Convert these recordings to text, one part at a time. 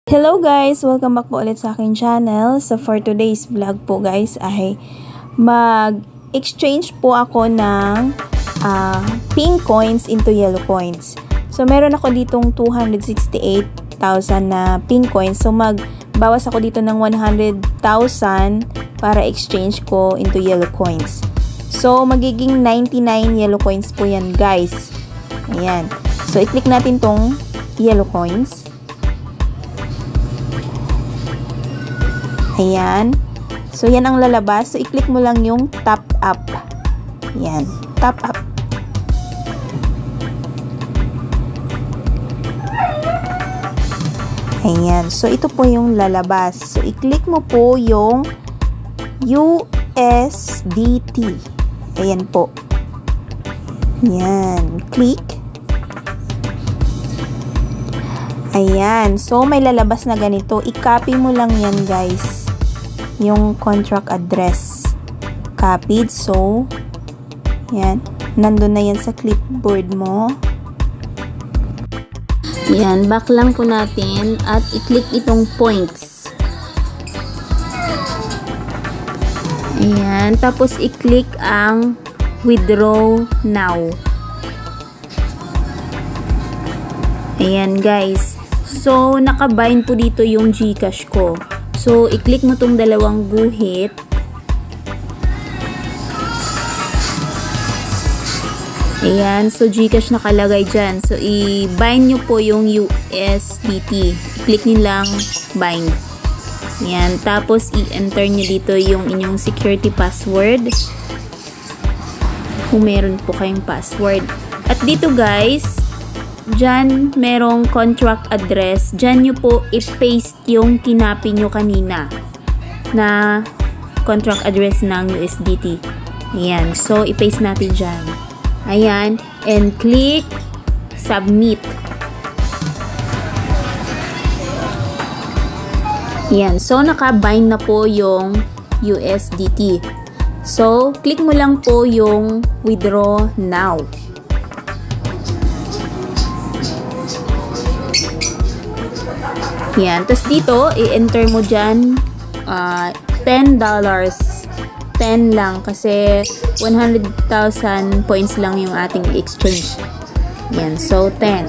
Hello guys! Welcome back po ulit sa aking channel. So for today's vlog po guys ay mag-exchange po ako ng pink coins into yellow coins. So meron ako ditong 268,000 na pink coins. So magbawas ako dito ng 100,000 para exchange ko into yellow coins. So magiging 99 yellow coins po yan guys. Ayan. So i-click natin tong yellow coins. Ayan. So, yan ang lalabas. So, i-click mo lang yung top up. Ayan. Top up. Ayan. So, ito po yung lalabas. So, i-click mo po yung USDT. Ayan po. Ayan. Click. Ayan. So, may lalabas na ganito. I-copy mo lang yan, guys. Yung contract address. Copied. So, yan. Nandun na yan sa clipboard mo. Yan. Back lang po natin at i-click itong points. Ayan. Tapos, i-click ang withdraw now. Ayan, guys. So, nakabind po dito yung GCash ko. So, i-click mo tong dalawang guhit. Ayan. So, GCash nakalagay dyan. So, i-bind nyo po yung USDT. I-click nyo lang bind. Ayan. Tapos, i-enter nyo dito yung inyong security password. Kung meron po kayong password. At dito guys, dyan, merong contract address. Dyan nyo po i-paste yung kinapi nyo kanina na contract address ng USDT. Ayan. So, i-paste natin dyan. Ayan. And click submit. Ayan. So, naka-bind na po yung USDT. So, click mo lang po yung withdraw now. Yan. Tapos dito, i-enter mo dyan $10. 10 lang kasi 100,000 points lang yung ating exchange. Yan. So, 10.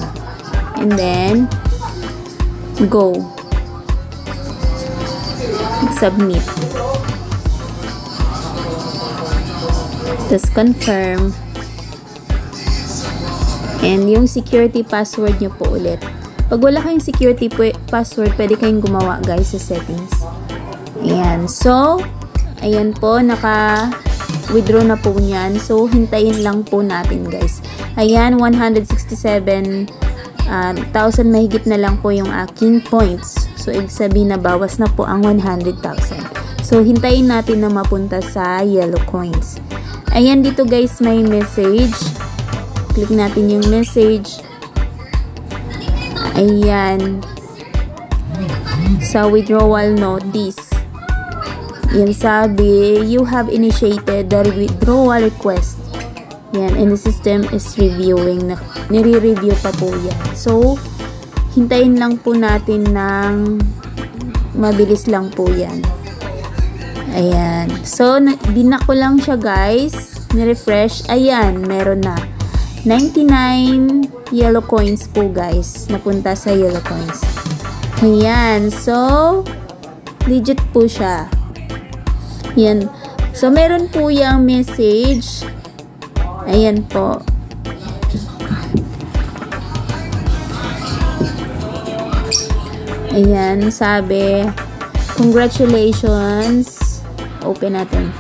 And then, go. Submit. Tapos, confirm. And yung security password nyo po ulit. Pag wala kayong security password, pwede kayong gumawa guys sa settings. Ayan. So, ayan po, naka-withdraw na po niyan. So, hintayin lang po natin guys. Ayan, 167,000 mahigit na lang po yung aking points. So, ibig sabihin na bawas na po ang 100,000. So, hintayin natin na mapunta sa yellow coins. Ayan, dito guys, may message. Click natin yung message. Ayan. Sa withdrawal notice. Yan sabi, you have initiated the withdrawal request. Yan, and the system is reviewing. Nire-review pa po yan. So, hintayin lang po natin ng mabilis lang po yan. Ayan. So, binak ko lang siya guys. Ni-refresh. Ayan, meron na. 99 yellow coins po guys. Napunta sa yellow coins. Ayan. So, legit po siya. Ayan. So, meron po yung message. Ayan po. Ayan. Sabi, congratulations. Open natin.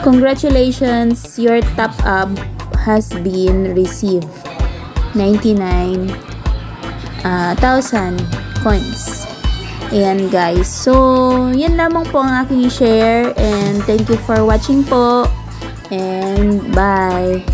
Congratulations, your top up has been received. 99,000 coins. Ayan guys. So, yan lamang po ang aking share. And thank you for watching po. And bye.